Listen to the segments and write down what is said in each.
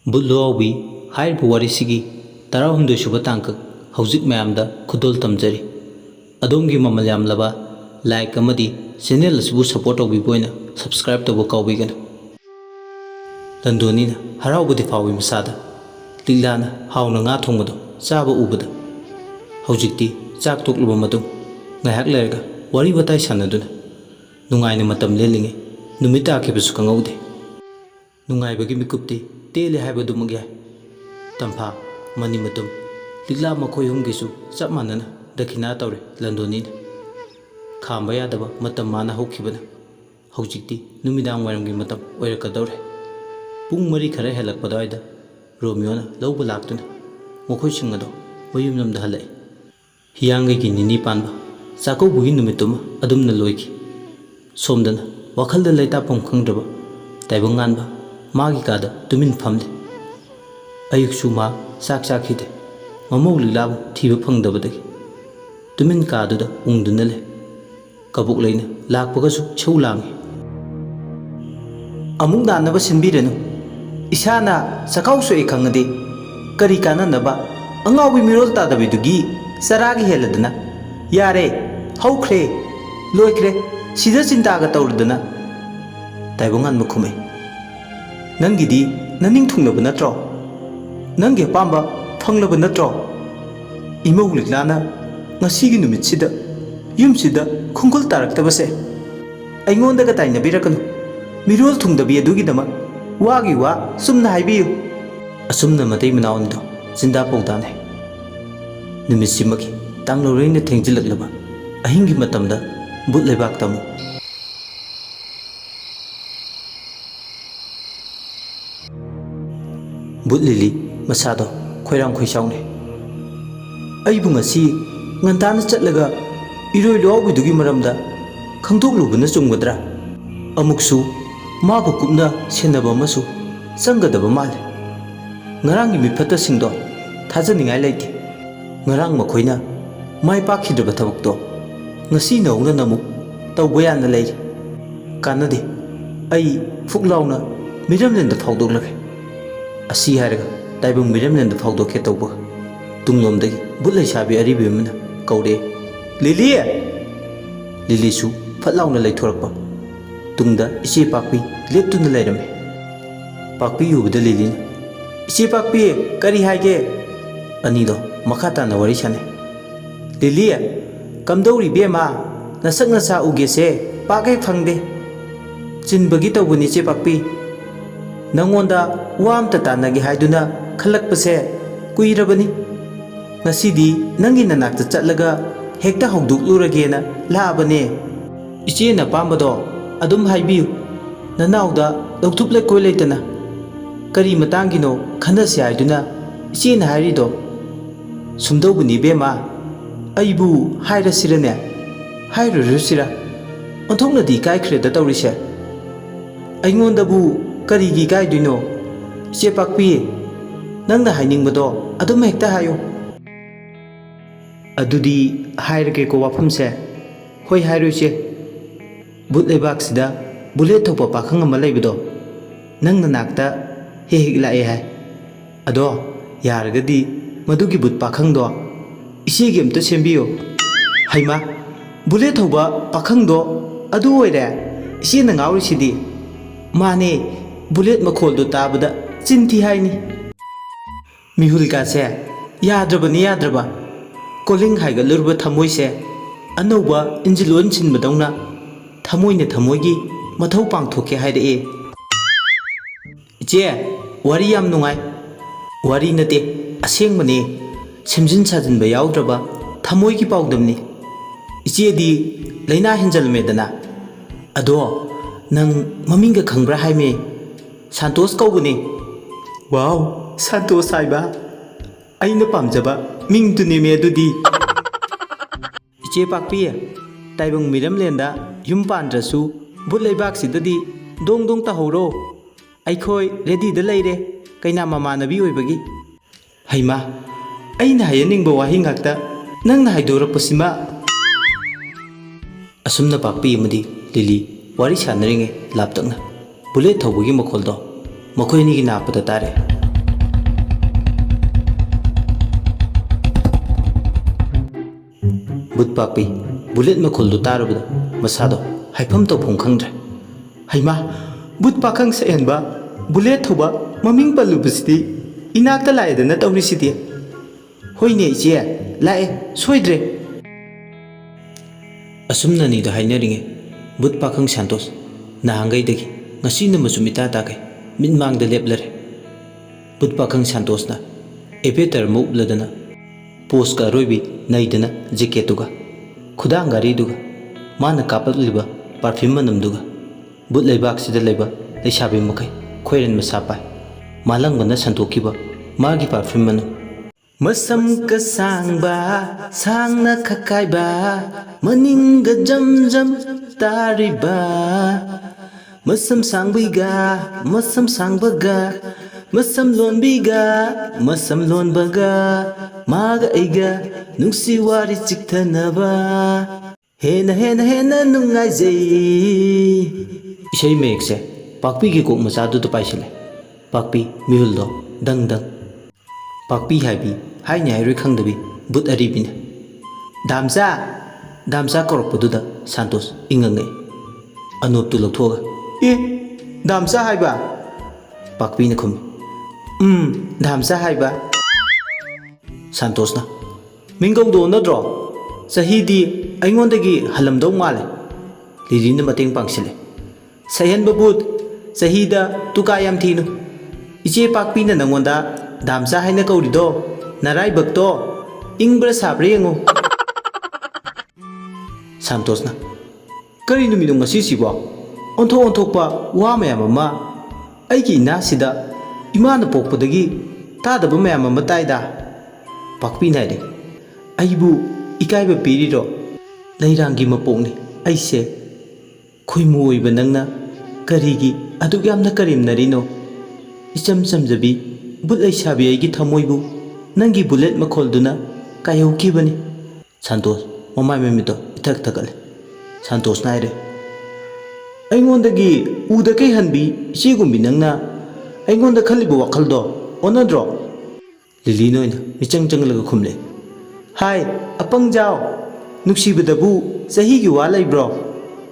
ꯕꯨꯠꯂꯨꯋꯥꯎꯕꯤ ꯍꯥꯏꯔꯤꯕ ꯋꯥꯔꯤꯁꯤꯒꯤ 12 ꯁꯨꯕ ꯇꯥꯡꯀꯛ ꯍꯧꯖꯤꯛ ꯃꯌꯥꯝꯗ ꯈꯨꯗꯣꯜ ꯇꯝꯖꯔꯤ꯫ ꯑꯗꯣꯝꯒꯤ ꯃꯃꯜ ꯌꯥꯝꯂꯕ ꯂꯥꯏꯛ ꯑꯃꯗꯤ ꯆꯦꯅꯦꯜ ꯑꯁꯤꯕꯨ ꯁꯄꯣꯔꯠ ꯇꯧꯕꯤꯕ ꯑꯣꯏꯅ ꯁꯕꯁꯀ꯭ꯔꯥꯏꯕ ꯇꯧꯕ ꯀꯥꯎꯕꯤꯒꯅꯨ꯫ ꯂꯟꯗꯣꯅꯤꯅ ꯍꯔꯥꯎꯕꯗꯤ ꯐꯥꯎꯏ ꯃꯁꯥꯗ, ꯂꯤꯛꯂꯥꯅ ꯍꯥꯎꯅ ꯉꯥ ꯊꯣꯡꯕꯗꯣ ꯆꯥꯕ ꯎꯕꯗ꯫ ꯍꯧꯖꯤꯛꯇꯤ ꯆꯥꯛ ꯇꯣꯛꯂꯕ ꯃꯇꯨꯡ ꯉꯥꯏꯍꯥꯛ ꯂꯩꯔꯒ ꯋꯥꯔꯤ ꯋꯥꯇꯥꯏ ꯁꯥꯟꯅꯗꯨꯅ ꯅꯨꯡꯉꯥꯏꯅ ꯃꯇꯝ ꯂꯦꯜꯂꯤꯉꯩ ꯅꯨꯃꯤꯠ ꯇꯥꯈꯤꯕꯁꯨ ꯈꯪꯍꯧꯗꯦ꯫ ꯅꯨꯡꯉꯥꯏꯕꯒꯤ ꯃꯤꯀꯨꯞꯇꯤ ꯇꯦꯜꯂꯦ ꯍꯥꯏꯕꯗꯨꯃꯛ ꯌꯥꯏ꯫ ꯇꯝꯐꯥ, ꯃꯅꯤꯃꯇꯨꯝ, ꯂꯤꯛꯂꯥ ꯃꯈꯣꯏ ꯑꯍꯨꯝꯒꯤꯁꯨ ꯆꯞ ꯃꯥꯟꯅꯅ ꯗꯈꯤꯅꯥ ꯇꯧꯔꯦ ꯂꯟꯗꯣꯅꯤꯅ꯫ ꯈꯥꯝꯕ ꯌꯥꯗꯕ ꯃꯇꯝ ꯃꯥꯅ ꯍꯧꯈꯤꯕꯅ ꯍꯧꯖꯤꯛꯇꯤ ꯅꯨꯃꯤꯗꯥꯡ ꯋꯥꯏꯔꯝꯒꯤ ꯃꯇꯝ ꯑꯣꯏꯔꯛꯀꯗꯧꯔꯦ꯫ ꯄꯨꯡ 4 ꯈꯔ ꯍꯦꯜꯂꯛꯄ ꯑꯗꯨꯋꯥꯏꯗ ꯔꯣꯃꯤꯌꯣꯅ ꯂꯧꯕ ꯂꯥꯛꯇꯨꯅ ꯃꯈꯣꯏꯁꯤꯡ ꯑꯗꯣ ꯃꯌꯨꯝ ꯂꯣꯝꯗ ꯍꯜꯂꯛꯏ꯫ ꯍꯤꯌꯥꯡꯒꯩꯒꯤ ꯅꯤꯅꯤ ꯄꯥꯟꯕ ꯆꯥꯛꯀꯧꯕꯒꯤ ꯅꯨꯃꯤꯠꯇꯨꯃ ꯑꯗꯨꯝꯅ ꯂꯣꯏꯈꯤ꯫ ꯁꯣꯝꯗꯅ ꯋꯥꯈꯜꯗ ꯂꯩꯇꯥꯐꯝ ꯈꯪꯗ꯭ꯔꯕ ꯇꯥꯏꯕꯪꯉꯥꯟꯕ ꯃꯥꯒꯤ ꯀꯥꯗ ꯇꯨꯃꯤꯟ ꯐꯝꯂꯤ꯫ ꯑꯌꯨꯛꯁꯨ ꯃꯥ ꯆꯥꯛ ꯆꯥꯈꯤꯗꯦ, ꯃꯃꯧ ꯂꯤꯛꯂꯥꯕꯨ ꯊꯤꯕ ꯐꯪꯗꯕꯗꯒꯤ ꯇꯨꯃꯤꯟ ꯀꯥꯗꯨꯗ ꯎꯪꯗꯨꯅ ꯂꯩ꯫ ꯀꯕꯣꯛ ꯂꯩꯅ ꯂꯥꯛꯄꯒꯁꯨ ꯏꯁꯧ ꯂꯥꯡꯏ꯫ ꯑꯃꯨꯛ ꯅꯥꯅꯕ ꯁꯤꯟꯕꯤꯔꯅꯨ, ꯏꯁꯥꯅ ꯆꯈꯥꯎ ꯁꯣꯛꯏ ꯈꯪꯉꯗꯤ ꯀꯔꯤ ꯀꯥꯟꯅꯅꯕ ꯑꯉꯥꯎꯕꯤ ꯃꯤꯔꯣꯜ ꯇꯥꯗꯕꯤꯗꯨꯒꯤ ꯆꯔꯥꯒꯤ ꯍꯦꯜꯂꯗꯅ꯫ ꯌꯥꯔꯦ, ꯍꯧꯈ꯭ꯔꯦ, ꯂꯣꯏꯈ꯭ꯔꯦ, ꯁꯤꯗ ꯆꯤꯟꯇꯥꯒ ꯇꯧꯔꯗꯅ꯫ ꯇꯥꯏꯕꯪꯉꯥꯟꯕ ꯈꯨꯝꯃꯤ꯫ ꯅꯪꯒꯤꯗꯤ ꯅꯅꯤꯡ ꯊꯨꯡꯂꯕ ꯅꯠꯇ꯭ꯔꯣ? ꯅꯪꯒꯤ ꯑꯄꯥꯝꯕ ꯐꯪꯂꯕ ꯅꯠꯇ꯭ꯔꯣ? ꯏꯃꯧ ꯂꯤꯛꯂꯥꯅ ꯉꯁꯤꯒꯤ ꯅꯨꯃꯤꯠꯁꯤꯗ ꯌꯨꯝꯁꯤꯗ ꯈꯣꯡꯒꯨꯜ ꯇꯥꯔꯛꯇꯕꯁꯦ ꯑꯩꯉꯣꯟꯗꯒ ꯇꯥꯏꯅꯕꯤꯔꯛꯀꯅꯨ꯫ ꯃꯤꯔꯣꯜ ꯊꯨꯡꯗꯕꯤ ꯑꯗꯨꯒꯤꯗꯃꯛ ꯋꯥꯒꯤ ꯋꯥ ꯆꯨꯝꯅ ꯍꯥꯏꯕꯤꯌꯨ꯫ ꯑꯁꯨꯝꯅ ꯃꯇꯩ ꯃꯅꯥꯎꯅꯤꯗꯣ ꯆꯤꯟꯗꯥ ꯄꯥꯎꯗꯥꯅꯩ꯫ ꯅꯨꯃꯤꯠꯁꯤꯃꯒꯤ ꯇꯥꯡꯂꯧꯔꯩꯅ ꯊꯦꯡꯖꯤꯜꯂꯛꯂꯕ ꯑꯍꯤꯡꯒꯤ ꯃꯇꯝꯗ ꯕꯨꯠ ꯂꯩꯕꯥꯛꯇ ꯑꯃꯨꯛ ꯕꯨꯠ ꯂꯤꯂꯤ ꯃꯁꯥꯗꯣ ꯈꯣꯏꯔꯥꯡ ꯈꯣꯏꯁꯥꯎꯅꯩ꯫ ꯑꯩꯕꯨ ꯉꯁꯤ ꯉꯟꯇꯥꯅ ꯆꯠꯂꯒ ꯏꯔꯣꯏ ꯂꯨꯋꯥꯎꯕꯤꯗꯨꯒꯤ ꯃꯔꯝꯗ ꯈꯪꯗꯣꯛꯂꯨꯕꯅ ꯆꯨꯝꯒꯗ꯭ꯔꯥ? ꯑꯃꯨꯛꯁꯨ ꯃꯥꯕꯨ ꯀꯨꯞꯅ ꯁꯦꯟꯅꯕ ꯑꯃꯁꯨ ꯆꯪꯒꯗꯕ ꯃꯥꯜꯂꯤ꯫ ꯉꯔꯥꯡꯒꯤ ꯃꯤꯐꯠꯇꯁꯤꯡꯗꯣ ꯊꯥꯖꯅꯤꯡꯉꯥꯏ ꯂꯩꯇꯦ꯫ ꯉꯔꯥꯡ ꯃꯈꯣꯏꯅ ꯃꯥꯏ ꯄꯥꯛꯈꯤꯗ꯭ꯔꯕ ꯊꯕꯛꯇꯣ ꯉꯁꯤ ꯅꯧꯅ ꯑꯃꯨꯛ ꯇꯧꯕ ꯌꯥꯅ ꯂꯩꯔꯤ꯫ ꯀꯥꯟꯅꯗꯦ, ꯑꯩ ꯐꯨꯛ ꯂꯥꯎꯅ ꯃꯤꯔꯝꯂꯦꯟꯗ ꯐꯥꯎꯗꯣꯛꯂꯒꯦ꯫ ꯑꯁꯤ ꯍꯥꯏꯔꯒ ꯇꯥꯏꯕꯪ ꯃꯤꯔꯝꯂꯦꯟꯗ ꯐꯥꯎꯗꯣꯛꯀꯦ ꯇꯧꯕꯒ ꯇꯨꯡꯂꯣꯝꯗꯒꯤ ꯕꯨꯠ ꯂꯩꯁꯥꯕꯤ ꯑꯔꯤꯕꯤ ꯑꯃꯅ ꯀꯧꯔꯛꯑꯦ꯫ ꯂꯤꯂꯤ! ꯂꯤꯂꯤꯁꯨ ꯐꯠ ꯂꯥꯎꯅ ꯂꯩꯊꯣꯔꯛꯄ꯫ ꯇꯨꯡꯗ ꯏꯆꯦ ꯄꯥꯛꯄꯤ ꯂꯦꯞꯇꯨꯅ ꯂꯩꯔꯝꯃꯤ꯫ ꯄꯥꯛꯄꯤ ꯎꯕꯗ ꯂꯤꯂꯤꯅ, ꯏꯆꯦ ꯄꯥꯛꯄꯤ, ꯀꯔꯤ ꯍꯥꯏꯒꯦ? ꯑꯅꯤꯗꯣ ꯃꯈꯥ ꯇꯥꯅ ꯋꯥꯔꯤ ꯁꯥꯟꯅꯩ꯫ ꯂꯤꯂꯤ, ꯀꯝꯗꯧꯔꯤ ꯏꯕꯦꯝꯃ? ꯅꯁꯛ ꯅꯁꯥ ꯎꯒꯦꯁꯦ ꯄꯥꯛ ꯍꯦꯛ ꯐꯪꯗꯦ꯫ ꯆꯤꯟꯕꯒꯤ ꯇꯧꯕꯅꯤ ꯏꯆꯦ ꯄꯥꯛꯄꯤ꯫ ꯅꯪꯉꯣꯟꯗ ꯋꯥ ꯑꯝꯇ ꯇꯥꯟꯅꯒꯦ ꯍꯥꯏꯗꯨꯅ ꯈꯜꯂꯛꯄꯁꯦ ꯀꯨꯏꯔꯕꯅꯤ꯫ ꯉꯁꯤꯗꯤ ꯅꯪꯒꯤ ꯅꯅꯥꯛꯇ ꯆꯠꯂꯒ ꯍꯦꯛꯇ ꯍꯧꯗꯣꯛꯂꯨꯔꯒꯦꯅ ꯂꯥꯛꯑꯕꯅꯦ꯫ ꯏꯆꯦꯅ ꯑꯄꯥꯝꯕꯗꯣ ꯑꯗꯨꯝ ꯍꯥꯏꯕꯤꯌꯨ, ꯅꯅꯥꯎꯗ ꯂꯧꯊꯨꯞ ꯂꯩꯈꯣꯏ ꯂꯩꯇꯅ꯫ ꯀꯔꯤ ꯃꯇꯥꯡꯒꯤꯅꯣ ꯈꯟꯅꯁꯤ ꯍꯥꯏꯗꯨꯅ ꯏꯆꯦꯅ ꯍꯥꯏꯔꯤꯗꯣ? ꯁꯨꯝꯗꯧꯕꯅꯤ ꯏꯕꯦꯝꯃ, ꯑꯩꯕꯨ ꯍꯥꯏꯔꯁꯤꯔꯅꯦ, ꯍꯥꯏꯔꯨꯔꯁꯤꯔ? ꯑꯣꯟꯊꯣꯛꯅꯗꯤ ꯏꯀꯥꯏꯈ꯭ꯔꯦꯗ ꯇꯧꯔꯤꯁꯦ꯫ ꯑꯩꯉꯣꯟꯗꯕꯨ ꯀꯔꯤꯒꯤ ꯏꯀꯥꯏꯗꯣꯏꯅꯣ? ꯏꯆꯦ ꯄꯥꯛꯄꯤ, ꯅꯪꯅ ꯍꯥꯏꯅꯤꯡꯕꯗꯣ ꯑꯗꯨꯝ ꯍꯦꯛꯇ ꯍꯥꯏꯌꯨ꯫ ꯑꯗꯨꯗꯤ ꯍꯥꯏꯔꯒꯦꯀꯣ ꯋꯥꯐꯝꯁꯦ꯫ ꯍꯣꯏ, ꯍꯥꯏꯔꯣ ꯏꯆꯦ꯫ ꯕꯨꯠ ꯂꯩꯕꯥꯛꯁꯤꯗ ꯕꯨꯂꯦꯠ ꯊꯧꯕ ꯄꯥꯈꯪ ꯑꯃ ꯂꯩꯕꯗꯣ ꯅꯪ ꯅꯅꯥꯛꯇ ꯍꯦꯛ ꯍꯦꯛ ꯂꯥꯛꯑꯦ ꯍꯥꯏ꯫ ꯑꯗꯣ ꯌꯥꯔꯒꯗꯤ ꯃꯗꯨꯒꯤ ꯕꯨꯠ ꯄꯥꯈꯪꯗꯣ ꯏꯆꯦꯒꯤ ꯑꯝꯇ ꯁꯦꯝꯕꯤꯌꯨ꯫ ꯍꯩꯃꯥ, ꯕꯨꯂꯦꯠ ꯊꯧꯕ ꯄꯥꯈꯪꯗꯣ ꯑꯗꯨ ꯑꯣꯏꯔꯦ? ꯏꯆꯦꯅ ꯉꯥꯎꯔꯤꯁꯤꯗꯤ꯫ ꯃꯥꯅꯦ, ꯕꯨꯂꯦꯠ ꯃꯈꯣꯜꯗꯣ ꯇꯥꯕꯗ ꯆꯤꯟꯊꯤ ꯍꯥꯏꯅꯤ꯫ ꯃꯤꯍꯨꯜꯒꯥꯁꯦ ꯌꯥꯗ꯭ꯔꯕꯅꯤ ꯌꯥꯗ꯭ꯔꯕ꯫ ꯀꯣꯂꯤꯡ ꯍꯥꯏꯒꯠꯂꯨꯔꯕ ꯊꯃꯣꯏꯁꯦ ꯑꯅꯧꯕ ꯏꯟꯖꯤꯟ ꯑꯣꯏꯜ ꯁꯤꯟꯕꯗꯧꯅ ꯊꯃꯣꯏꯅ ꯊꯃꯣꯏꯒꯤ ꯃꯊꯧ ꯄꯥꯡꯊꯣꯛꯀꯦ ꯍꯥꯏꯔꯛꯑꯦ꯫ ꯏꯆꯦ, ꯋꯥꯔꯤ ꯌꯥꯝ ꯅꯨꯡꯉꯥꯏ꯫ ꯋꯥꯔꯤ ꯅꯠꯇꯦ, ꯑꯁꯦꯡꯕꯅꯦ꯫ ꯁꯦꯝꯖꯤꯟ ꯁꯥꯖꯤꯟꯕ ꯌꯥꯎꯗ꯭ꯔꯕ ꯊꯃꯣꯏꯒꯤ ꯄꯥꯎꯗꯝꯅꯤ꯫ ꯏꯆꯦꯗꯤ ꯂꯩꯅꯥ ꯍꯦꯟꯖꯜꯂꯝꯃꯦꯗꯅ꯫ ꯑꯗꯣ ꯅꯪ ꯃꯃꯤꯡꯒ ꯈꯪꯕ꯭ꯔꯥ ꯍꯥꯏꯃꯦ? ꯁꯥꯟꯇꯣꯁ ꯀꯧꯕꯅꯦ꯫ ꯋꯥꯎ, ꯁꯥꯟꯇꯣꯁ ꯍꯥꯏꯕ? ꯑꯩꯅ ꯄꯥꯝꯖꯕ ꯃꯤꯡꯗꯨꯅꯦꯃꯦ ꯑꯗꯨꯗꯤ ꯏꯆꯦ ꯄꯥꯛꯄꯤ ꯇꯥꯏꯕꯪ ꯃꯤꯔꯝꯂꯦꯟꯗ ꯌꯨꯝ ꯄꯥꯟꯗ꯭ꯔꯁꯨ ꯕꯨꯠ ꯂꯩꯕꯥꯛꯁꯤꯗꯗꯤ ꯗꯣꯡ ꯗꯣꯡ ꯇꯧꯍꯧꯔꯣ ꯑꯩꯈꯣꯏ ꯔꯦꯗꯤꯗ ꯂꯩꯔꯦ ꯀꯩꯅꯥ ꯃꯃꯥꯟꯅꯕꯤ ꯑꯣꯏꯕꯒꯤ ꯍꯩꯃꯥ ꯑꯩꯅ ꯍꯥꯏꯍꯟꯅꯤꯡꯕ ꯋꯥꯍꯩ ꯉꯥꯛꯇ ꯅꯪꯅ ꯍꯥꯏꯗꯣꯔꯛꯄꯁꯤꯃ ꯑꯁꯨꯝꯅ ꯄꯥꯛꯄꯤ ꯑꯃꯗꯤ ꯂꯤꯂꯤ ꯋꯥꯔꯤ ꯁꯥꯟꯅꯔꯤꯉꯩ ꯂꯥꯞꯇꯛꯅ ꯕꯨꯂꯦꯠ ꯊꯧꯕꯒꯤ ꯃꯈꯣꯜꯗꯣ ꯃꯈꯣꯏ ꯑꯅꯤꯒꯤ ꯅꯥꯞꯄꯗ ꯇꯥꯔꯦ ꯕꯨꯠ ꯄꯥꯛꯄꯤ ꯕꯨꯂꯦꯠ ꯃꯈꯣꯜꯗꯨ ꯇꯥꯔꯨꯕꯗ ꯃꯁꯥꯗꯣ ꯍꯥꯏꯐꯝ ꯇꯧꯐꯝ ꯈꯪꯗ꯭ꯔꯦ ꯍꯩꯃꯥ ꯕꯨꯠ ꯄꯥꯈꯪ ꯁꯛꯍꯦꯟꯕ ꯕꯨꯂꯦꯠ ꯊꯧꯕ ꯃꯃꯤꯡ ꯄꯜꯂꯨꯕꯁꯤꯗꯤ ꯏꯅꯥꯛꯇ ꯂꯥꯛꯑꯦꯗꯅ ꯇꯧꯔꯤꯁꯤꯗꯤ ꯍꯣꯏꯅꯦ ꯏꯆꯦ ꯂꯥꯛꯑꯦ ꯁꯣꯏꯗ꯭ꯔꯦ ꯑꯁꯨꯝꯅ ꯑꯅꯤꯗꯣ ꯍꯥꯏꯅꯔꯤꯉꯩ ꯕꯨꯠ ꯄꯥꯈꯪ ꯁꯥꯟꯇꯣꯁ ꯅꯍꯥꯟꯒꯩꯗꯒꯤ ꯉꯁꯤꯅ ꯃꯆꯨꯝ ꯏꯇꯥ ꯇꯥꯈꯩ ꯃꯤꯠꯃꯥꯡꯗ ꯂꯦꯞꯂꯔꯦ ꯕꯨꯠ ꯄꯥꯈꯪ ꯁꯥꯟꯇꯣꯁꯅ ꯑꯦꯚꯦꯇꯔ ꯑꯃ ꯎꯞꯂꯗꯅ ꯄꯣꯁꯀ ꯑꯔꯣꯏꯕꯤ ꯅꯩꯗꯅ ꯖꯦꯀꯦꯠꯇꯨꯒ ꯈꯨꯗꯥꯡ ꯒꯥꯔꯤꯗꯨꯒ ꯃꯥꯅ ꯀꯥꯞꯂꯛꯂꯤꯕ ꯄꯥꯔꯐ꯭ꯌꯨꯝ ꯃꯅꯝꯗꯨꯒ ꯕꯨꯠ ꯂꯩꯕꯥꯛꯁꯤꯗ ꯂꯩꯕ ꯂꯩꯁꯥꯕꯤ ꯃꯈꯩ ꯈꯣꯏꯔꯦꯟ ꯃꯁꯥ ꯄꯥꯏ ꯃꯥꯂꯪꯕꯅ ꯁꯟꯇꯣꯛꯈꯤꯕ ꯃꯥꯒꯤ ꯄꯥꯔꯐ꯭ꯌꯨꯝ ꯃꯅꯝ ꯃꯁꯝꯒ ꯁꯥꯡꯕ ꯁꯥꯡꯅ ꯈꯛꯀꯥꯏꯕ ꯃꯅꯤꯡꯒ ꯖꯝ ꯖꯝ ꯇꯥꯔꯤꯕ ꯃꯁꯝ ꯁꯥꯡꯕꯤꯒ ꯃꯁꯝ ꯁꯥꯡꯕꯒ ꯃꯁꯝ ꯂꯣꯟꯕꯤꯒ ꯃꯁꯝ ꯂꯣꯟꯕꯒ 마가 이가 눅시 와리 찍다나봐 해나 해나 해나 눅아이제이 이세이 메익세 박비기 꼭 마자두도 빠이실래 박비 미훌도 덩덩 박비 하이비 하이냐 하이로이 캉드비 붓 아리비네 담사 거럭보두다 산토스 잉응네 아노ꯞ투 럭토가 예 담사 하이바 박비네 컴 담사 하이바 산토스나 민공도 너드로 사히디 아잉원데기 할람도 말레 리리는 마땡 방실레 사현바붓 사히다 투카얌 티누 이제 박비나 낭원다 담사 하이나 거우리도 나라이벅도 잉브라 사브레ꯉꯣ 산토스나 ꯀꯔꯤ ꯅꯨꯃꯤꯠꯅꯣ ꯉꯁꯤꯁꯤꯕꯣ ꯑꯣꯟꯊꯣꯛꯄ ꯋꯥ ꯃꯌꯥꯝ ꯑꯃ ꯑꯩꯒꯤ ꯏꯅꯥꯛꯁꯤꯗ ꯏꯃꯥꯅ ꯄꯣꯛꯄꯗꯒꯤ ꯇꯥꯗꯕ ꯃꯌꯥꯝ ꯑꯃ ꯇꯥꯏꯗ ꯄꯥꯛꯄꯤꯅ ꯍꯥꯏꯔꯦ ꯑꯩꯕꯨ ꯏꯀꯥꯏꯕ ꯄꯤꯔꯤꯔꯣ ꯂꯩꯔꯥꯡꯒꯤ ꯃꯄꯣꯛꯅꯤ ꯑꯩꯁꯦ ꯈꯣꯏꯃꯨ ꯑꯣꯏꯕ ꯅꯪꯅ ꯀꯔꯤꯒꯤ ꯑꯗꯨꯛ ꯌꯥꯝꯅ ꯀꯔꯦꯝꯅꯔꯤꯅꯣ ꯏꯆꯝ ꯆꯝꯖꯕꯤ ꯕꯨꯠ ꯂꯩꯁꯥꯕꯤ ꯑꯩꯒꯤ ꯊꯃꯣꯏꯕꯨ ꯅꯪꯒꯤ ꯕꯨꯂꯦꯠ ꯃꯈꯣꯜꯗꯨꯅ ꯀꯥꯏꯍꯧꯈꯤꯕꯅꯤ ꯁꯟꯇꯣꯁ ꯃꯃꯥꯏ ꯃꯃꯤꯠꯇꯣ ꯏꯊꯛ ꯊꯛꯀꯠꯂꯦ 산토스나 하이래 ꯑꯩꯉꯣꯟꯗꯒꯤ ꯎꯗ ꯀꯩꯍꯟꯕꯤ ꯏꯆꯦꯒꯨꯝꯕꯤ ꯅꯪꯅ ꯑꯩꯉꯣꯟꯗ ꯈꯜꯂꯤꯕ ꯋꯥꯈꯜꯗꯣ ꯑꯣꯟꯅꯗ꯭ꯔꯣ ꯂꯤꯂꯤꯅ ꯑꯣꯏꯅ ꯃꯤꯆꯪ ꯆꯪꯂꯒ ꯈꯨꯝꯂꯦ ꯍꯥꯏ ꯑꯄꯪꯖꯥꯎ ꯅꯨꯡꯁꯤꯕꯗꯕꯨ ꯆꯍꯤꯒꯤ ꯋꯥ ꯂꯩꯕ꯭ꯔꯣ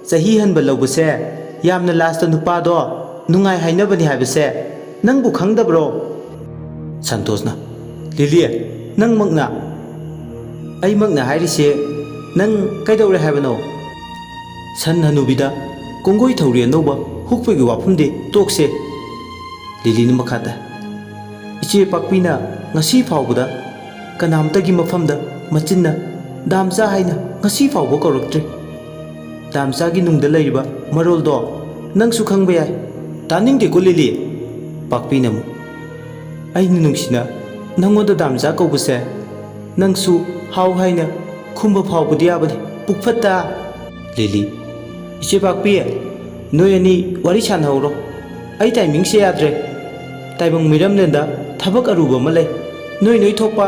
ꯆꯍꯤ ꯍꯟꯕ ꯂꯧꯕꯁꯦ ꯌꯥꯝꯅ ꯂꯥꯁꯇ ꯅꯨꯄꯥꯗꯣ ꯅꯨꯡꯉꯥꯏ ꯍꯥꯏꯅꯕꯅꯤ ꯍꯥꯏꯕꯁꯦ ꯅꯪꯕꯨ ꯈꯪꯗꯕ꯭ꯔꯣ 산토스나 ꯂꯤꯂꯤ ꯅꯪꯃꯛꯅ ꯑꯩꯃꯛꯅ ꯍꯥꯏꯔꯤꯁꯦ ꯅꯪ ꯀꯩꯗꯧꯔꯦ ꯍꯥꯏꯕꯅꯣ ꯁꯟ ꯍꯅꯨꯕꯤꯗ ꯀꯣꯡꯒꯣꯏ ꯊꯧꯔꯤ ꯑꯅꯧꯕ ꯍꯨꯛꯄꯒꯤ ꯋꯥꯐꯝꯗꯤ ꯇꯣꯛꯁꯦ ꯂꯤꯂꯤꯅ ꯃꯈꯥꯗ ꯏꯆꯦ ꯄꯥꯛꯄꯤꯅ ꯉꯁꯤ ꯐꯥꯎꯕꯗ ꯀꯅꯥꯝꯇꯒꯤ ꯃꯐꯝꯗ ꯃꯆꯤꯟꯅ ꯗꯥꯝꯆꯥ ꯍꯥꯏꯅ ꯉꯁꯤ ꯐꯥꯎꯕ ꯀꯧꯔꯛꯇ꯭ꯔꯤ ꯗꯥꯝꯆꯥꯒꯤ ꯅꯨꯡꯗ ꯂꯩꯔꯤꯕ ꯃꯔꯣꯜꯗꯣ ꯅꯪꯁꯨ ꯈꯪꯕ ꯌꯥꯏ ꯇꯥꯅꯤꯡꯗꯦꯀꯣ ꯂꯤꯂꯤ ꯄꯥꯛꯄꯤꯅ ꯑꯃꯨꯛ ꯑꯩꯅ ꯅꯨꯡꯁꯤꯅ ꯅꯪꯉꯣꯟꯗ ꯗꯥꯝꯆꯥ ꯀꯧꯕꯁꯦ ꯅꯪꯁꯨ ꯍꯥꯎ ꯍꯥꯏꯅ ꯈꯨꯝꯕ ꯐꯥꯎꯕꯗꯤ ꯌꯥꯕꯅꯤ ꯄꯨꯛꯐꯠꯇ ꯂꯤꯂꯤ 이제 박비 너희니 와리 산하오로 아이 타이밍세 야드레 타이봉 미람nen다 타박 아루바 말레 너희 톡바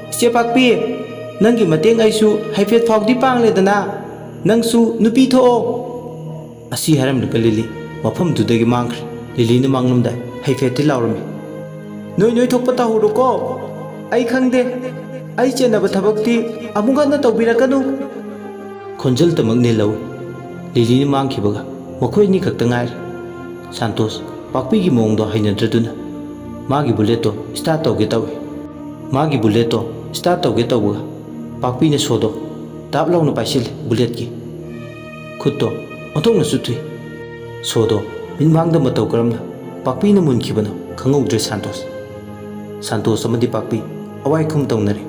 이제 박비 낭기 마땡 아이수 하이펫 파우디 빵레다나 낭수 누피 토 아시 하람르가 릴리 와펌 두데기 망크리 릴리는 망놈다 하이펫티 라우르미 너희 톡바 타오로고 아이 칸데 아이 제나바 타박티 아무간나 떠비라카누 콘절 तमक ने लव लिली मांगखिबगा मखोइनी खक्ता ngair 산토스 पाक्पीगी मोंगदो हाइनद्रदुना मागी बुलेटो स्टार्ट तौगे तवे मागी बुलेटो स्टार्ट तौगे तौबगा पाक्पीने सोदो ताप लाउन पाइसिल बुलेटकी खुदतो ओंथोंना सुथुई सोदो मिनमांगदा मतौ करमना पाक्पीने मुनखिबनो खंगौद्रे 산토스 अमदि पाक्पी अवाई खुम तौनरे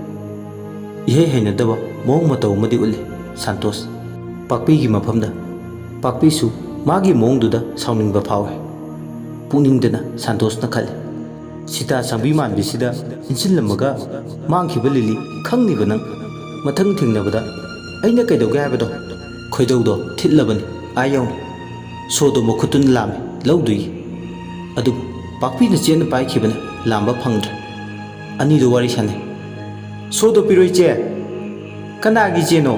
इहे हाइनदबा मोंग मतौ मदि उल्ले 산토스 पाक्पीगी मफमदा पाक्पीसु मागी मोंगदुदा साउनिंगबा फावे पुनिंगदना 산토스ना खले ꯁꯤꯇꯥ ꯆꯥꯡꯕꯤ ꯃꯥꯟꯕꯤꯁꯤꯗ ꯏꯟꯁꯤꯜꯂꯝꯃꯒ ꯃꯥꯡꯈꯤꯕ ꯂꯤꯂꯤ ꯈꯪꯅꯤꯕ ꯅꯪ ꯃꯊꯪ ꯊꯦꯡꯅꯕꯗ ꯑꯩꯅ ꯀꯩꯗꯧꯒꯦ ꯍꯥꯏꯕꯗꯣ ꯈꯣꯏꯗꯧꯗꯣ ꯊꯤꯠꯂꯕꯅꯤ ꯑꯥ ꯌꯧꯅ ꯁꯣꯗꯣ ꯃꯈꯨꯠꯇꯨꯅ ꯂꯥꯝꯃꯤ ꯂꯧꯗꯣꯏꯒꯤ ꯑꯗꯨꯕꯨ ꯄꯥꯛꯄꯤꯅ ꯆꯦꯟꯅ ꯄꯥꯏꯈꯤꯕꯅ ꯂꯥꯝꯕ ꯐꯪꯗ꯭ꯔꯦ ꯑꯅꯤꯗꯣ ꯋꯥꯔꯤ ꯁꯥꯟꯅꯩ ꯁꯣꯗꯣ ꯄꯤꯔꯣꯏ ꯆꯦ ꯀꯅꯥꯒꯤ ꯆꯦꯅꯣ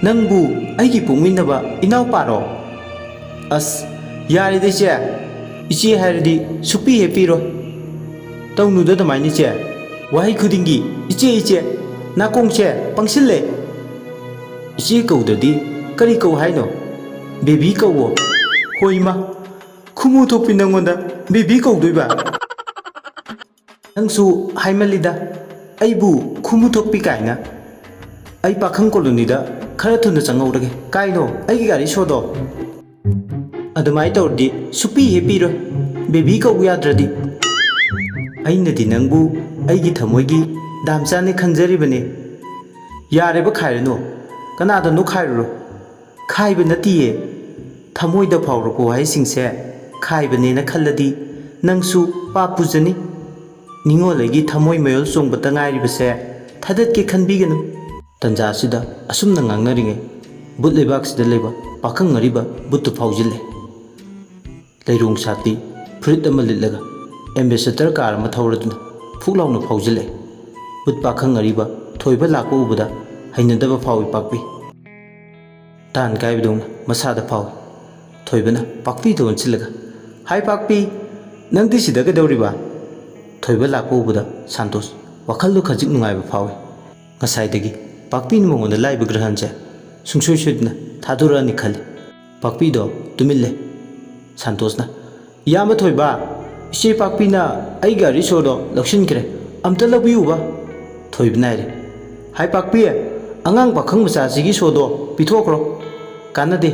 ꯅꯪꯕꯨ ꯑꯩꯒꯤ ꯄꯣꯛꯃꯤꯟꯅꯕ ꯏꯅꯥꯎꯄꯥꯔꯣ ꯑꯁ ꯌꯥꯔꯦꯗ ꯏꯆꯦ ꯏꯆꯦ ꯍꯥꯏꯔꯗꯤ ꯁꯨꯛꯄꯤ ꯍꯦꯛ ꯄꯤꯔꯣꯏ ꯇꯧꯅꯨꯗ ꯑꯗꯨꯃꯥꯏꯅ ꯏꯆꯦ ꯋꯥꯍꯩ ꯈꯨꯗꯤꯡꯒꯤ ꯏꯆꯦ ꯏꯆꯦ ꯅꯥꯀꯣꯡꯁꯦ ꯄꯪꯁꯤꯜꯂꯦ ꯏꯆꯦ ꯀꯧꯗ꯭ꯔꯗꯤ ꯀꯔꯤ ꯀꯧ ꯍꯥꯏꯅꯣ ꯕꯦꯕꯤ ꯀꯧꯋꯣ ꯍꯣꯏ ꯏꯃꯥ ꯈꯨꯃꯨ ꯊꯣꯛꯄꯤ ꯅꯪꯉꯣꯟꯗ ꯕꯦꯕꯤ ꯀꯧꯗꯣꯏꯕ ꯅꯪꯁꯨ ꯍꯥꯏꯃꯜꯂꯤꯗ ꯑꯩꯕꯨ ꯈꯨꯃꯨ ꯊꯣꯛꯄꯤ ꯀꯥꯏꯅ ꯑꯩ ꯄꯥꯈꯪ ꯀꯣꯂꯣꯅꯤꯗ ꯈꯔ ꯊꯨꯅ ꯆꯪꯍꯧꯔꯒꯦ ꯀꯥꯏꯅꯣ ꯑꯩꯒꯤ ꯒꯥꯔꯤ ꯁꯣꯗꯣ ꯑꯗꯨꯃꯥꯏꯅ ꯇꯧꯔꯗꯤ ꯁꯨꯛꯄꯤ ꯍꯦꯛ ꯄꯤꯔꯣꯏ ꯕꯦꯕꯤ ꯀꯧꯕ ꯌꯥꯗ꯭ꯔꯗꯤ ꯑꯩꯅꯗꯤ ꯅꯪꯕꯨ ꯑꯩꯒꯤ ꯊꯃꯣꯏꯒꯤ ꯗꯥꯝꯆꯥꯅꯦ ꯈꯟꯖꯔꯤꯕꯅꯦ ꯌꯥꯔꯦꯕ ꯈꯥꯏꯔꯅꯨ ꯀꯅꯥꯗꯅꯣ ꯈꯥꯏꯔꯨꯔꯣ ꯈꯥꯏꯕ ꯅꯠꯇꯤꯌꯦ ꯊꯃꯣꯏꯗ ꯐꯥꯎꯔꯛꯄ ꯋꯥꯍꯩꯁꯤꯡꯁꯦ ꯈꯥꯏꯕꯅꯦꯅ ꯈꯜꯂꯗꯤ ꯅꯪꯁꯨ ꯄꯥꯞ ꯄꯨꯖꯅꯤ ꯅꯤꯡꯉꯣꯜꯂꯩꯒꯤ ꯊꯃꯣꯏ ꯃꯌꯣꯜ ꯆꯣꯡꯕꯇ ꯉꯥꯏꯔꯤꯕꯁꯦ ꯊꯥꯗꯠꯀꯦ ꯈꯟꯕꯤꯒꯅꯨ ꯇꯟꯖꯥꯁꯤꯗ ꯑꯁꯨꯝꯅ ꯉꯥꯡꯅꯔꯤꯉꯩ ꯕꯨꯠ ꯂꯩꯕꯥꯛꯁꯤꯗ ꯂꯩꯕ ꯄꯥꯈꯪ ꯑꯔꯤꯕ ꯕꯨꯠꯇꯨ ꯐꯥꯎꯖꯤꯜꯂꯦ ꯂꯩꯔꯣꯡ ꯁꯥꯠꯄꯤ ꯐꯨꯔꯤꯠ ꯑꯃ ꯂꯤꯠꯂꯒ ꯑꯦꯝꯕꯦꯁꯦꯗꯔ ꯀꯥꯔ ꯑꯃ ꯊꯧꯔꯗꯨꯅ ꯐꯨꯛ ꯂꯥꯎꯅ ꯐꯥꯎꯖꯤꯜꯂꯦ ꯕꯨꯠ ꯄꯥꯈꯪ ꯑꯔꯤꯕ ꯊꯣꯏꯕ ꯂꯥꯛꯄ ꯎꯕꯗ ꯍꯩꯅꯗꯕ ꯐꯥꯎꯏ ꯄꯥꯛꯄꯤ ꯇꯥꯟ ꯀꯥꯏꯕꯗꯧꯅ ꯃꯁꯥꯗ ꯐꯥꯎꯏ ꯊꯣꯏꯕꯅ ꯄꯥꯛꯄꯤꯗ ꯑꯣꯟꯁꯤꯜꯂꯒ ꯍꯥꯏ ꯄꯥꯛꯄꯤ ꯅꯪꯗꯤ ꯁꯤꯗ ꯀꯩꯗꯧꯔꯤꯕ ꯊꯣꯏꯕ ꯂꯥꯛꯄ ꯎꯕꯗ ꯁꯥꯟꯇꯣꯁ ꯋꯥꯈꯜꯗꯨ ꯈꯖꯤꯛ ꯅꯨꯡꯉꯥꯏꯕ ꯐꯥꯎꯏ ꯉꯁꯥꯏꯗꯒꯤ ꯄꯥꯛꯄꯤꯅ ꯃꯉꯣꯟꯗ ꯂꯥꯏꯕ ꯒ꯭ꯔꯍꯟꯁꯦ ꯁꯨꯡꯁꯣꯏ ꯁꯣꯏꯗꯅ ꯊꯥꯗꯣꯔꯛꯑꯅꯤ ꯈꯜꯂꯤ ꯄꯥꯛꯄꯤꯗꯣ ꯇꯨꯃꯤꯜꯂꯦ ꯁꯥꯟꯇꯣꯁꯅ ꯏꯌꯥꯝꯕ ꯊꯣꯏꯕ ꯏꯆꯦ ꯄꯥꯛꯄꯤꯅ ꯑꯩ ꯒꯥꯔꯤ ꯁꯣꯗꯣ ꯂꯧꯁꯤꯟꯈ꯭ꯔꯦ ꯑꯝꯇ ꯂꯧꯕꯤꯌꯨꯕ ꯊꯣꯏꯕꯅ ꯍꯥꯏꯔꯦ ꯍꯥꯏ ꯄꯥꯛꯄꯤ ꯑꯉꯥꯡ ꯄꯥꯈꯪ ꯃꯆꯥꯁꯤꯒꯤ ꯁꯣꯗꯣ ꯄꯤꯊꯣꯛꯈ꯭ꯔꯣ ꯀꯥꯟꯅꯗꯦ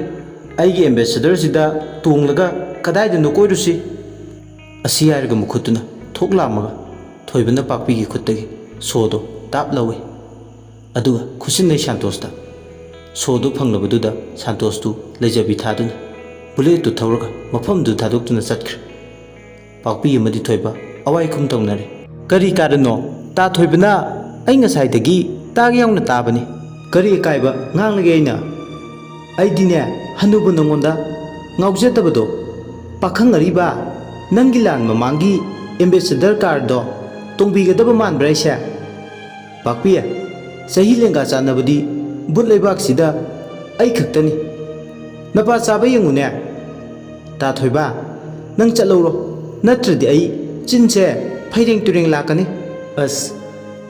ꯑꯩꯒꯤ ꯑꯦꯝꯕꯦꯁꯦꯗꯔꯁꯤꯗ ꯇꯣꯡꯂꯒ ꯀꯗꯥꯏꯗꯅꯣ ꯀꯣꯏꯔꯨꯁꯤ ꯑꯁꯤ ꯍꯥꯏꯔꯒ ꯃꯈꯨꯠꯇꯨꯅ ꯊꯣꯛ ꯂꯥꯝꯃꯒ ꯊꯣꯏꯕꯅ ꯄꯥꯛꯄꯤꯒꯤ ꯈꯨꯠꯇꯒꯤ ꯁꯣꯗꯣ ꯇꯥꯞ ꯂꯧꯏ ꯑꯗꯨꯒ ꯈꯨꯠꯁꯤꯟꯅꯩ ꯁꯥꯟꯇꯣꯁꯇ ꯁꯣꯗꯨ ꯐꯪꯂꯕꯗꯨꯗ ꯁꯥꯟꯇꯣꯁꯇꯨ ꯂꯩꯖꯕꯤ ꯊꯥꯗꯨꯅ ꯕꯨꯂꯦꯠꯇꯨ ꯊꯧꯔꯒ ꯃꯐꯝꯗꯨ ꯊꯥꯗꯣꯛꯇꯨꯅ ꯆꯠꯈ꯭ꯔꯦ ꯄꯥꯛꯄꯤ ꯑꯃꯗꯤ ꯊꯣꯏꯕ ꯑꯋꯥꯏꯈꯨꯝ ꯇꯧꯅꯔꯦ ꯀꯔꯤ ꯀꯥꯔꯅꯣ ꯇꯥ ꯊꯣꯏꯕꯅ ꯑꯩ ꯉꯁꯥꯏꯗꯒꯤ ꯇꯥꯒ ꯌꯥꯎꯅ ꯇꯥꯕꯅꯤ ꯀꯔꯤ ꯑꯀꯥꯏꯕ ꯉꯥꯡꯂꯒꯦ ꯑꯩꯗꯤꯅꯦ ꯍꯅꯨꯕ ꯅꯉꯣꯟꯗ ꯉꯥꯎꯖꯗꯕꯗꯣ ꯄꯥꯈꯪ ꯑꯔꯤꯕ ꯅꯪꯒꯤ ꯂꯥꯟ ꯃꯃꯥꯡꯒꯤ ꯑꯦꯝꯕꯦꯁꯦꯗꯔ ꯀꯥꯔꯗꯣ ꯇꯣꯡꯕꯤꯒꯗꯕ ꯃꯥꯟꯕ꯭ꯔꯥ ꯑꯩꯁꯦ ꯄꯥꯛꯄꯤ ꯆꯍꯤ ꯂꯦꯡꯒꯥ ꯆꯥꯟꯅꯕꯗꯤ ꯕꯨꯠ ꯂꯩꯕꯥꯛꯁꯤꯗ ꯑꯩ ꯈꯛꯇꯅꯤ ꯅꯄꯥ ꯆꯥꯕ ꯌꯦꯡꯉꯨꯅꯦ ꯇꯥ ꯊꯣꯏꯕ ꯅꯪ ꯆꯠꯂꯧꯔꯣ ꯅꯠꯇ꯭ꯔꯗꯤ ꯑꯩ ꯆꯤꯟꯁꯦ ꯐꯩꯔꯦꯡ ꯇꯨꯔꯦꯡ ꯂꯥꯛꯀꯅꯤ ꯑꯁ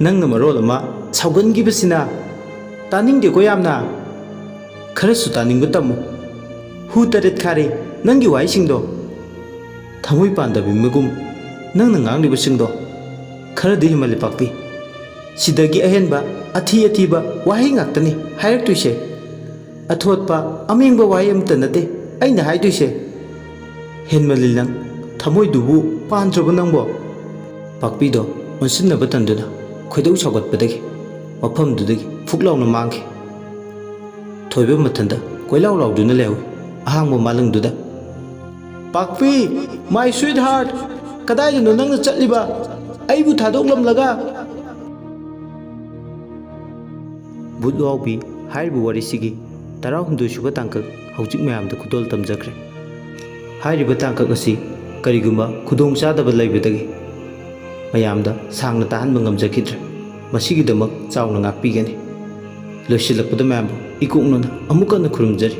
ꯅꯪꯅ ꯃꯔꯣꯜ ꯑꯃ ꯁꯥꯎꯒꯟꯈꯤꯕꯁꯤꯅ ꯇꯥꯅꯤꯡꯗꯦꯀꯣ ꯌꯥꯝꯅ ꯈꯔꯁꯨ ꯇꯥꯅꯤꯡꯕ ꯇꯝꯃꯨ ꯍꯨ ꯇꯔꯦꯠ ꯈꯥꯔꯦ ꯅꯪꯒꯤ ꯋꯥꯍꯩꯁꯤꯡꯗꯣ ꯊꯃꯣꯏ ꯄꯥꯟꯗꯕꯤ ꯃꯒꯨꯝ ꯅꯪꯅ ꯉꯥꯡꯂꯤꯕꯁꯤꯡꯗꯣ ꯈꯔꯗꯤ ꯍꯦꯟꯃꯜꯂꯦ ꯄꯥꯛꯄꯤ ꯁꯤꯗꯒꯤ ꯑꯍꯦꯟꯕ ꯑꯊꯤ ꯑꯊꯤꯕ ꯋꯥꯍꯩ ꯉꯥꯛꯇꯅꯤ ꯍꯥꯏꯔꯛꯇꯣꯏꯁꯦ ꯑꯊꯣꯠꯄ ꯑꯃꯦꯡꯕ ꯋꯥꯍꯩ ꯑꯃꯇ ꯅꯠꯇꯦ ꯑꯩꯅ ꯍꯥꯏꯗꯣꯏꯁꯦ ꯍꯦꯟꯃꯜꯂꯤ ꯅꯪ ꯊꯃꯣꯏꯗꯨꯕꯨ ꯄꯥꯟꯗ꯭ꯔꯕ ꯅꯪꯕꯣ ꯄꯥꯛꯄꯤꯗꯣ ꯑꯣꯟꯁꯤꯟꯅꯕ ꯇꯟꯗꯨꯅ ꯈꯣꯏꯗꯧ ꯁꯥꯎꯒꯠꯄꯗꯒꯤ ꯃꯐꯝꯗꯨꯗꯒꯤ ꯐꯨꯛ ꯂꯥꯎꯅ ꯃꯥꯡꯈꯤ ꯊꯣꯏꯕ ꯃꯊꯟꯇ ꯀꯣꯏꯂꯥꯎ ꯂꯥꯎꯗꯨꯅ ꯂꯩꯍꯧꯏ ꯑꯍꯥꯡꯕ ꯃꯥꯂꯪꯗꯨꯗ ꯄꯥꯛꯄꯤ ꯃꯥꯏ ꯁ꯭ꯋꯤꯠ ꯍꯥꯔꯠ ꯀꯗꯥꯏꯗꯅꯣ ꯅꯪꯅ ꯆꯠꯂꯤꯕ ꯑꯩꯕꯨ ꯊꯥꯗꯣꯛꯂꯝꯂꯒ ꯕꯨꯠꯋꯥꯎꯕꯤ ꯍꯥꯏꯔꯤꯕ ꯋꯥꯔꯤꯁꯤꯒꯤ 18ꯁꯨꯕ ꯇꯥꯡꯀꯛ ꯍꯧꯖꯤꯛ ꯃꯌꯥꯝꯗ ꯈꯨꯗꯣꯜ ꯇꯝꯖꯈ꯭ꯔꯦ ꯍꯥꯏꯔꯤꯕ ꯇꯥꯡꯀꯛ ꯑꯁꯤ ꯀꯔꯤꯒꯨꯝꯕ ꯈꯨꯗꯣꯡꯆꯥꯗꯕ ꯂꯩꯕꯗꯒꯤ ꯃꯌꯥꯝꯗ ꯁꯥꯡꯅ ꯇꯥꯍꯟꯕ ꯉꯝꯖꯈꯤꯗ꯭ꯔꯦ ꯃꯁꯤꯒꯤꯗꯃꯛ ꯆꯥꯎꯅ ꯉꯥꯛꯄꯤꯒꯅꯤ ꯂꯣꯏꯁꯤꯜꯂꯛꯄꯗ ꯃꯌꯥꯝꯕꯨ ꯏꯀꯣꯛꯅꯅ ꯑꯃꯨꯛ ꯍꯟꯅ ꯈꯨꯔꯨꯝꯖꯔꯤ